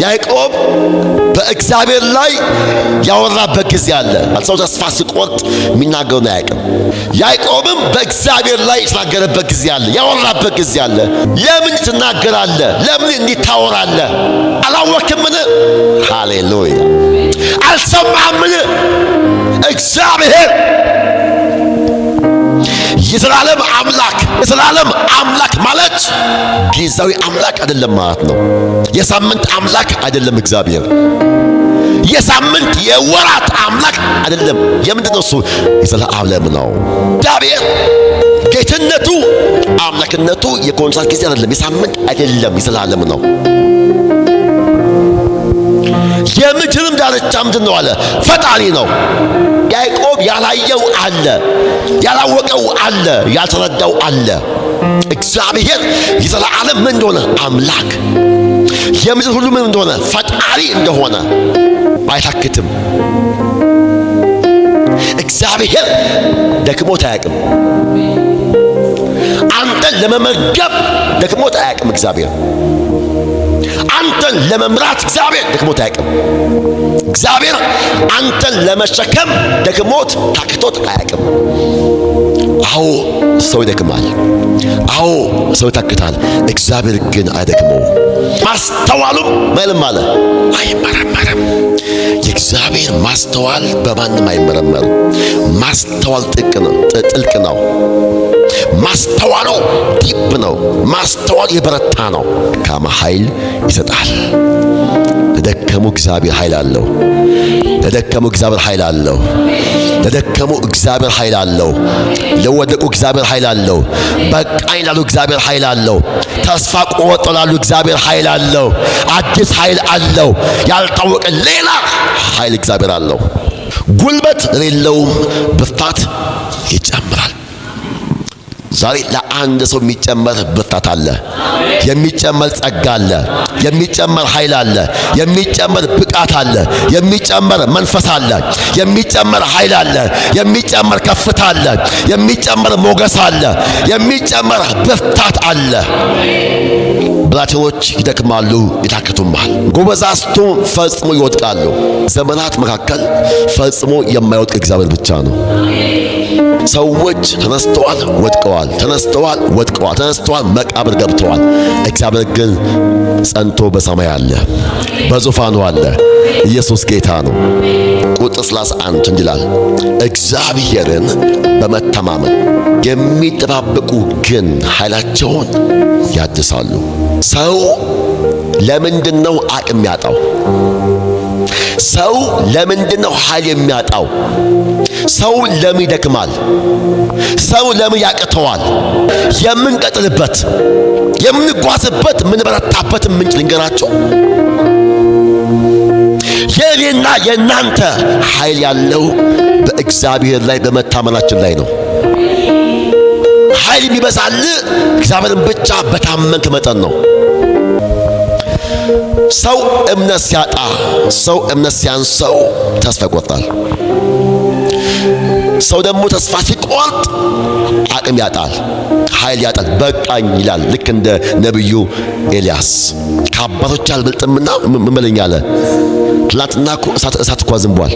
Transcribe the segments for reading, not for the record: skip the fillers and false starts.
ያዕቆብ በእግዚአብሔር ላይ ያወራበት ጊዜ አለ። ሰው ተስፋ ሲቆርጥ የሚናገሩን አያውቅም። ያዕቆብም በእግዚአብሔር ላይ የተናገረበት ጊዜ አለ፣ ያወራበት ጊዜ አለ። ለምን ትናገራለህ? ለምን እንዲህ ታወራለህ? አላወቅምን? ሃሌሉያ! አልሰማህምን? እግዚአብሔር የዘላለም አምላክ ማለት ጊዜያዊ አምላክ አይደለም ማለት ነው። የሳምንት አምላክ አይደለም እግዚአብሔር። የሳምንት የወራት አምላክ አይደለም። የምንድነው እሱ? የዘላለም ነው። እግዚአብሔር ጌትነቱ አምላክነቱ የኮንትራት ጊዜ አይደለም፣ የሳምንት አይደለም፣ የዘላለም ነው። የምድርም ዳርቻ ምንድን ነው አለ? ፈጣሪ ነው። ያዕቆብ ያላየው አለ፣ ያላወቀው አለ፣ ያልተረዳው አለ። እግዚአብሔር የዘላለም ምን እንደሆነ አምላክ፣ የምድር ሁሉ ምን እንደሆነ ፈጣሪ እንደሆነ አይታክትም። እግዚአብሔር ደክሞት አያውቅም። አንተን ለመመገብ ደክሞት አያውቅም። እግዚአብሔር አንተን ለመምራት እግዚአብሔር ደክሞት አያውቅም። እግዚአብሔር አንተን ለመሸከም ደክሞት ታክቶት አያውቅም። አዎ ሰው ይደክማል፣ አዎ ሰው ይታክታል። እግዚአብሔር ግን አይደክመውም። ማስተዋሉም ምንም አለ አይመረመርም። የእግዚአብሔር ማስተዋል በማንም አይመረመርም። ማስተዋል ጥልቅ ነው። ማስተዋሉ ዲፕ ነው። ማስተዋል የበረታ ነው። ካማ ኃይል ይሰጣል። ለደከሙ እግዚአብሔር ኃይል አለው። ለደከሙ እግዚአብሔር ኃይል አለው። ለደከሙ እግዚአብሔር ኃይል አለው። ለወደቁ እግዚአብሔር ኃይል አለው። በቃኝ ላሉ እግዚአብሔር ኃይል አለው። ተስፋ ቆረጡ ላሉ እግዚአብሔር ኃይል አለው። አዲስ ኃይል አለው። ያልታወቀ ሌላ ኃይል እግዚአብሔር አለው። ጉልበት ለሌለውም ብርታት ይጨምራል። ዛሬ ለአንድ ሰው የሚጨመር ብርታት አለ፣ የሚጨመር ጸጋ አለ፣ የሚጨመር ኃይል አለ፣ የሚጨመር ብቃት አለ፣ የሚጨመር መንፈስ አለ፣ የሚጨመር ኃይል አለ፣ የሚጨመር ከፍታ አለ፣ የሚጨመር ሞገስ አለ፣ የሚጨመር ብርታት አለ። ብላቴኖች ይደክማሉ፣ ይታክቱማል፣ ጎበዛዝቱ ፈጽሞ ይወድቃሉ። ዘመናት መካከል ፈጽሞ የማይወድቅ እግዚአብሔር ብቻ ነው። ሰዎች ተነስተዋል፣ ወድቀዋል፣ ተነስተዋል፣ ወድቀዋል፣ ተነስተዋል፣ መቃብር ገብተዋል። እግዚአብሔር ግን ጸንቶ በሰማይ አለ፣ በዙፋኑ አለ። ኢየሱስ ጌታ ነው። ቁጥር 31 እንዲላል እግዚአብሔርን በመተማመን የሚጠባበቁ ግን ኃይላቸውን ያድሳሉ። ሰው ለምንድነው አቅም ያጣው? ሰው ለምንድነው ኃይል የሚያጣው? ሰው ለምን ይደክማል? ሰው ለምን ያቅተዋል? የምንቀጥልበት የምንጓዝበት የምንበረታበት ምንጭ ልንገራቸው። የኔና የናንተ ኃይል ያለው በእግዚአብሔር ላይ በመታመናችን ላይ ነው። ኃይል የሚበዛል እግዚአብሔርን ብቻ በታመንክ መጠን ነው። ሰው እምነት ሲያጣ፣ ሰው እምነት ሲያንሰው ተስፋ ይቆርጣል። ሰው ደግሞ ተስፋ ሲቆርጥ አቅም ያጣል፣ ኃይል ያጣል፣ በቃኝ ይላል። ልክ እንደ ነብዩ ኤልያስ ከአባቶች አልበልጥምና ምን በለኝ አለ። ትላንትና እኮ እሳት እኮ ዘንቧል።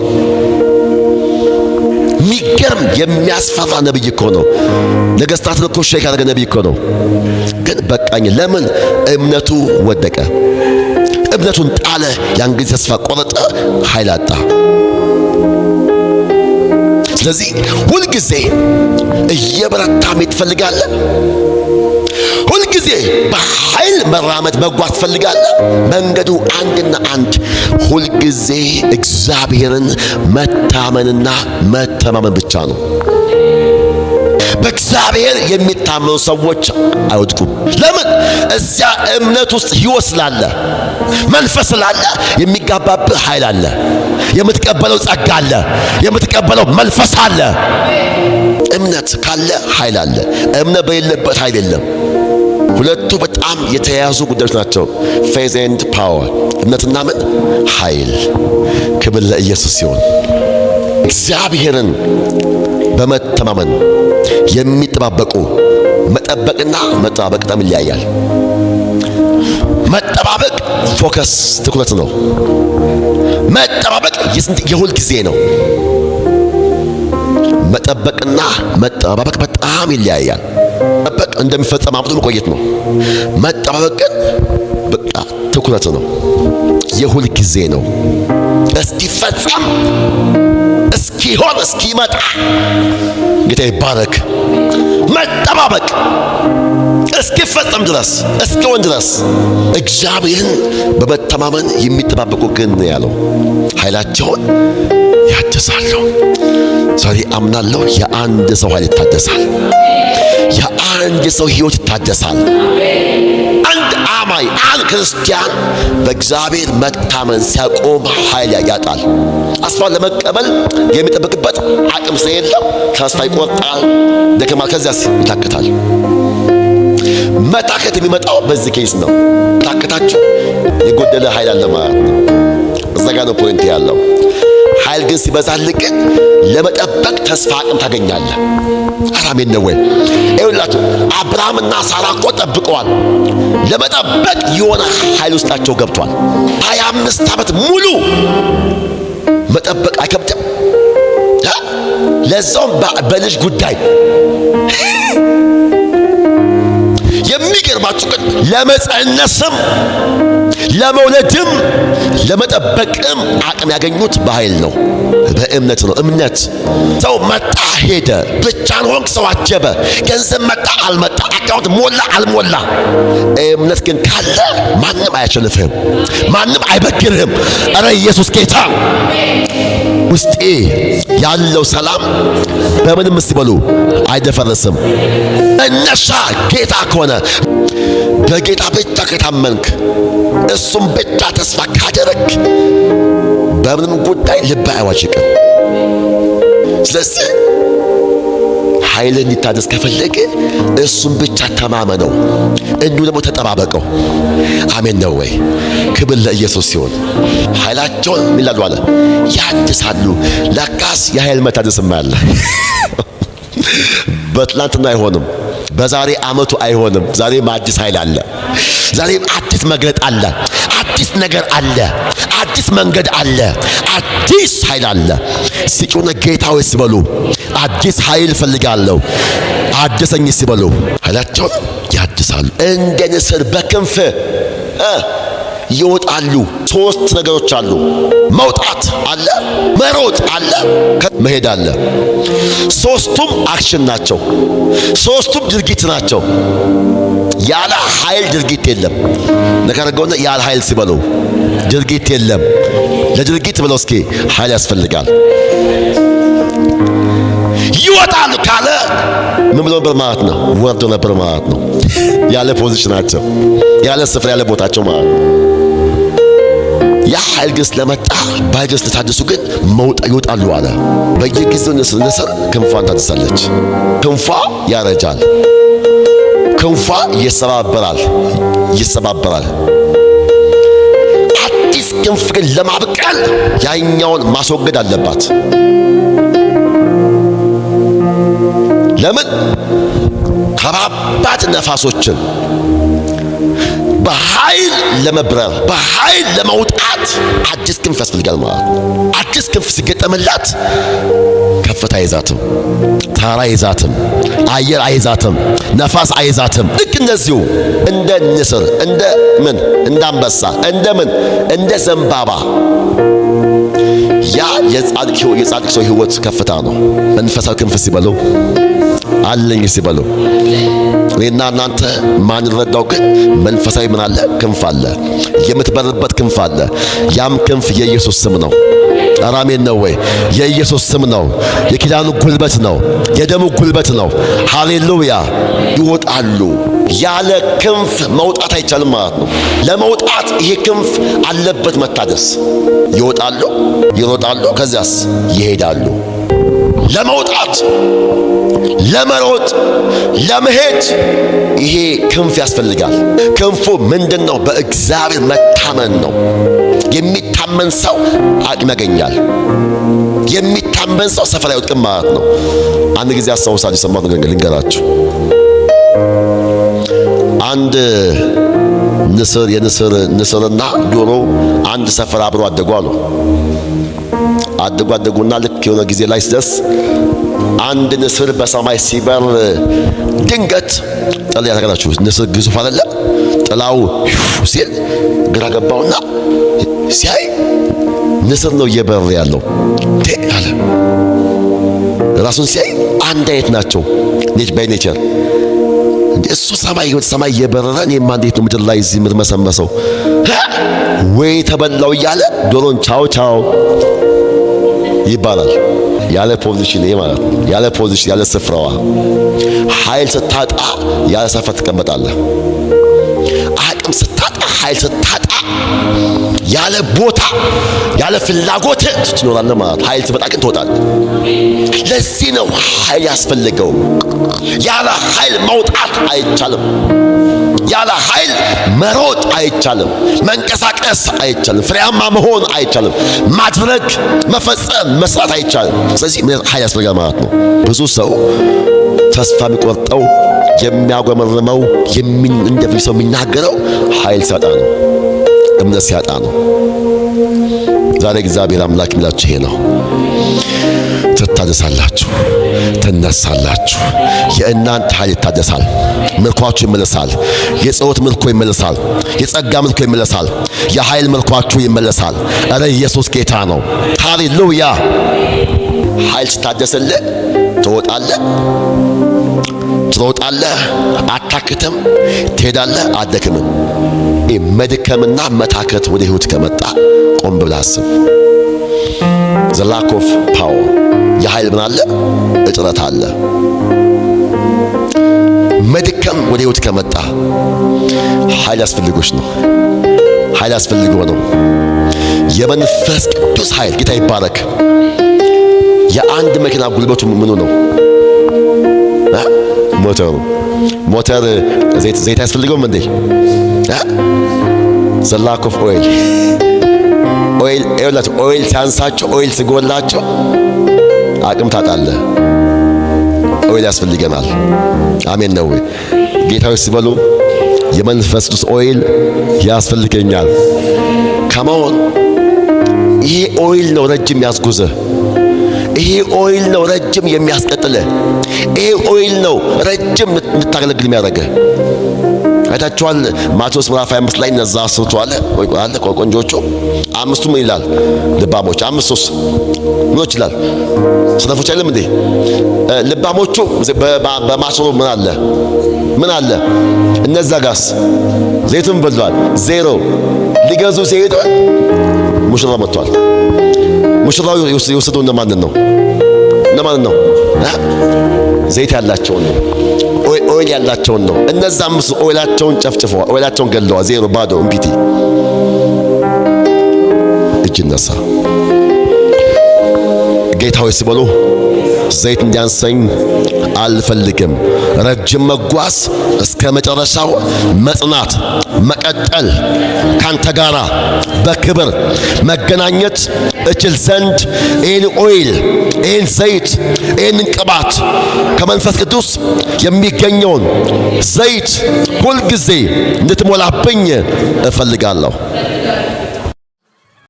የሚገርም የሚያስፈራ ነብይ እኮ ነው። ነገስታትን እኮ ሼክ ያደረገ ነብይ እኮ ነው። ግን በቃኝ። ለምን? እምነቱ ወደቀ፣ እምነቱን ጣለ። ያን ጊዜ ተስፋ ቆረጠ፣ ኃይል አጣ። ስለዚህ ሁልጊዜ እየበረታ መሄድ ትፈልጋለህ? ሁልጊዜ በኃይል መራመድ መጓዝ ትፈልጋለህ? መንገዱ አንድና አንድ ሁልጊዜ እግዚአብሔርን መታመንና መተማመን ብቻ ነው። በእግዚአብሔር የሚታመኑ ሰዎች አይወድቁም። ለምን? እዚያ እምነት ውስጥ ሕይወት ስላለ፣ መንፈስ ስላለ የሚጋባብህ ኃይል አለ፣ የምትቀበለው ጸጋ አለ፣ የምትቀበለው መንፈስ አለ። እምነት ካለ ኃይል አለ። እምነት በሌለበት ኃይል የለም። ሁለቱ በጣም የተያያዙ ጉዳዮች ናቸው። ፌዝ ኤንድ ፓወር፣ እምነትና ምን? ኃይል። ክብር ለኢየሱስ ሲሆን እግዚአብሔርን በመተማመን የሚጠባበቁ፣ መጠበቅና መጠባበቅ በጣም ይለያያል። መጠባበቅ ፎከስ ትኩረት ነው። መጠባበቅ የሁል ጊዜ ነው። መጠበቅና መጠባበቅ በጣም ይለያያል። መጠበቅ እንደሚፈጸም አምጥቶ መቆየት ነው። መጠባበቅ ግን በቃ ትኩረት ነው። የሁል ጊዜ ነው። እስኪፈጸም እስኪሆን እስኪመጣ ጌታ ይባረክ። መጠባበቅ እስኪፈጸም ድረስ እስኪሆን ድረስ እግዚአብሔርን በመተማመን የሚጠባበቁ ግን ያለው ኃይላቸውን ያድሳሉ። ዛሬ አምናለሁ የአንድ ሰው ኃይል ይታደሳል። የአንድ ሰው ሕይወት ይታደሳል። አንድ አማኝ አንድ ክርስቲያን በእግዚአብሔር መታመን ሲያቆም ኃይል ያጣል። አስፋን ለመቀበል የሚጠብቅበት አቅም ስለሌለው ተስፋ ይቆርጣል፣ ደከማል፣ ከዚያስ ይታከታል። መታከት የሚመጣው በዚህ ኬስ ነው። ታከታችሁ የጎደለ ኃይል አለ ማለት ነው። እዛ ጋር ነው ፖይንት ያለው። ኃይል ግን ሲበዛልህ ግን ለመጠበቅ ተስፋ አቅም ታገኛለህ። አራሜን ነው ወይ? ይኸውላችሁ አብርሃምና ሳራ እኮ ጠብቀዋል። ለመጠበቅ የሆነ ኃይል ውስጣቸው ገብቷል። 25 ዓመት ሙሉ መጠበቅ አይከብድም? ለዛውም በልጅ ጉዳይ የሚገርማችሁ ግን ለመጸነስም ለመውለድም ለመጠበቅም አቅም ያገኙት በኃይል ነው፣ በእምነት ነው። እምነት ሰው መጣ ሄደ፣ ብቻን ሆንክ ሰው አጀበ፣ ገንዘብ መጣ አልመጣ፣ አካውንት ሞላ አልሞላ፣ እምነት ግን ካለ ማንም አያሸንፍህም፣ ማንም አይበግርህም። እረ ኢየሱስ ጌታ። ውስጤ ያለው ሰላም በምንም ሲበሉ አይደፈርስም። እነሻ ጌታ ከሆነ በጌታ ብቻ ከታመንክ እሱም ብቻ ተስፋ ካደረክ በምንም ጉዳይ ልብ አይዋዥቅም። ስለዚህ ኃይል እንዲታደስ ከፈለገ እሱም ብቻ ተማመነው፣ እንዲሁ ደግሞ ተጠባበቀው። አሜን ነው ወይ? ክብር ለኢየሱስ ሲሆን ኃይላቸውን ይላሉ አለ ያድሳሉ። ለካስ የኃይል መታደስም አለ። በትላንትና አይሆንም፣ በዛሬ ዓመቱ አይሆንም። ዛሬም አዲስ ኃይል አለ። ዛሬም አዲስ መግለጥ አለ። አዲስ ነገር አለ። አዲስ መንገድ አለ። አዲስ ኃይል አለ። ሲጮነ ጌታው ሲበሉ አዲስ ኃይል ፈልጋለሁ አድሰኝ ሲበሉ ኃይላቸውን ያድሳሉ። እንደ ንስር በክንፍ ይወጣሉ። ሶስት ነገሮች አሉ። መውጣት አለ፣ መሮጥ አለ፣ መሄድ አለ። ሶስቱም አክሽን ናቸው። ሶስቱም ድርጊት ናቸው። ያለ ኃይል ድርጊት የለም። ነካረገውና ያለ ኃይል ሲበሉ ድርጊት የለም። ለድርጊት ብለው እስኪ ኃይል ያስፈልጋል። ይወጣሉ ካለ ምን ብሎ ነበር ማለት ነው? ወርዶ ነበር ማለት ነው። ያለ ፖዚሽናቸው፣ ያለ ስፍራ፣ ያለ ቦታቸው ማለት ነው። ያ ኃይል ግን ስለመጣ ባይገስ ለታደሱ ግን ይወጣሉ አለ። በየጊዜው ንስር ክንፏን ታድሳለች። ክንፏ ያረጃል፣ ክንፏ ይሰባበራል። አዲስ ክንፍ ግን ለማብቀል ያኛውን ማስወገድ አለባት። ለምን? ከባባድ ነፋሶችን በኃይል ለመብረር በኃይል ለመውጣት አዲስ ክንፍ ያስፈልጋል ማለት ነው። አዲስ ክንፍ ሲገጠምላት ከፍታ አይዛትም፣ ተራራ አይዛትም፣ አየር አይዛትም፣ ነፋስ አይዛትም። ልክ እንደዚሁ እንደ ንስር እንደ አንበሳ እንደ ዘንባባ ያ የጻድቅ ሰው ሕይወት ከፍታ ነው። መንፈሳዊ ክንፍ ሲበሉ አለኝ ሲበሉ እኔና እናንተ ማንረዳው ግን መንፈሳዊ ምን አለ? ክንፍ አለ። የምትበርበት ክንፍ አለ። ያም ክንፍ የኢየሱስ ስም ነው። አራሜን ነው ወይ? የኢየሱስ ስም ነው። የኪዳኑ ጉልበት ነው። የደሙ ጉልበት ነው። ሃሌሉያ። ይወጣሉ። ያለ ክንፍ መውጣት አይቻልም ማለት ነው። ለመውጣት ይሄ ክንፍ አለበት መታደስ። ይወጣሉ፣ ይሮጣሉ፣ ከዚያስ ይሄዳሉ። ለመውጣት፣ ለመሮጥ፣ ለመሄድ ይሄ ክንፍ ያስፈልጋል። ክንፉ ምንድነው? በእግዚአብሔር መታመን ነው። የሚታመን ሰው አቅም ያገኛል። የሚታመን ሰው ሰፈር አይወድቅም ማለት ነው። አንድ ጊዜ አስታውሳለሁ፣ የሰማሁት ነገር ልንገራችሁ። አንድ ንስርና ዶሮ አንድ ሰፈር አብሮ አደጉ አሉ። አደጉና ልክ የሆነ ጊዜ ላይ ሲደርስ አንድ ንስር በሰማይ ሲበር ድንገት ጥላ ያተከላችሁ ንስር ግዙፍ አይደለ? ጥላው ሲል ግራ ገባውና ሲያይ ንስር ነው እየበረረ ያለው አለ። ራሱን ሲያይ አንድ አይነት ናቸው ባይ ኔቸር። እሱ ሰማይ እየበረረ እኔማ እንዴት ነው ምድር ላይ እዚህ የምትመሰመሰው ወይ ተበላው እያለ ዶሮን ቻው ይባላል። ያለ ፖዚሽን ማለት ነው። ያለ ፖዚሽን ያለ ስፍራዋ ኃይል ስታጣ ያለ ሰፈር ትቀመጣለህ። አቅም ስታጣ ኃይል ስታጣ ያለ ቦታ ያለ ፍላጎት ትኖራለህ ማለት። ኃይል ሲመጣ ግን ትወጣለህ። ለዚህ ነው ኃይል ያስፈልገው። ያለ ኃይል መውጣት አይቻልም። ያለ ኃይል መሮጥ አይቻልም። መንቀሳቀስ አይቻልም። ፍሬያማ መሆን አይቻልም። ማድረግ፣ መፈጸም፣ መስራት አይቻልም። ስለዚህ ኃይል ያስፈልጋል ማለት ነው። ብዙ ሰው ተስፋ የሚቆርጠው የሚያጎመርመው እንደዚህ ሰው የሚናገረው ኃይል ሲያጣ ነው፣ እምነት ሲያጣ ነው። ዛሬ እግዚአብሔር አምላክ የሚላችሁ ይሄ ነው። ትታደሳላችሁ፣ ትነሳላችሁ። የእናንተ ኃይል ይታደሳል። ምርኳችሁ ይመለሳል። የጸሎት ምርኮ ይመለሳል። የጸጋ ምርኮ ይመለሳል። የኃይል ምርኳችሁ ይመለሳል። እረ ኢየሱስ ጌታ ነው። ሃሌሉያ። ኃይል ሲታደስልህ ትወጣለህ፣ ትሮጣለህ፣ አታክትም፣ ትሄዳለህ፣ አትደክምም። መድከምና መታከት ወደ ህይወት ከመጣ ቆም ብለህ አስብ። the lack of power የኃይል ምን አለ? እጥረት አለ። መድከም ወደ ህይወት ከመጣ ኃይል ያስፈልጎሽ ነው። ኃይል ያስፈልገው ነው። የመንፈስ ቅዱስ ኃይል ጌታ ይባረክ። የአንድ መኪና ጉልበቱ ምኑ ነው? ሞተሩ። ሞተር ዘይት ያስፈልገውም እንዴ? the lack of ኦይል ሲያንሳቸው፣ ኦይል ሲጎላቸው አቅም ታጣለህ። ኦይል ያስፈልገናል። አሜን ነው ወይ? ጌታዎች ሲበሉ የመንፈስ ቅዱስ ኦይል ያስፈልገኛል ከመሆን ይሄ ኦይል ነው ረጅም ያስጉዘህ። ይሄ ኦይል ነው ረጅም የሚያስቀጥልህ። ይሄ ኦይል ነው ረጅም እንድታገለግል የሚያደርግህ። አይታችኋል ማቴዎስ ምዕራፍ 25 ላይ እነዛ አስርቱ አለ ቆንጆቹ አምስቱ ምን ይላል? ልባሞች። አምስቱስ ምኖች ይላል? ሰነፎች አይደለም እንዴ? ልባሞቹ በማሰሮ ምን አለ? እነዛ ጋስ ዘይቱን በልቷል። ዜሮ ሊገዙ ሲሄዱ ሙሽራ መጥቷል። ሙሽራው የወሰደው እነማንን ነው? ዘይት ያላቸውን ነው። ኦይል ያላቸውን ነው። እነዛ አምስቱ ኦይላቸውን ጨፍጭፈዋል። ኦይላቸውን ገለዋል። ዜሮ ባዶ እምቢቲ። እጅ ነሳ። ጌታዊ ሲበሉ ዘይት እንዲያንሰኝ አልፈልግም። ረጅም መጓዝ እስከ መጨረሻው መጽናት፣ መቀጠል፣ ካንተ ጋራ በክብር መገናኘት እችል ዘንድ ይህን ኦይል፣ ይህን ዘይት፣ ይህን ቅባት ከመንፈስ ቅዱስ የሚገኘውን ዘይት ሁልጊዜ እንድትሞላብኝ እፈልጋለሁ።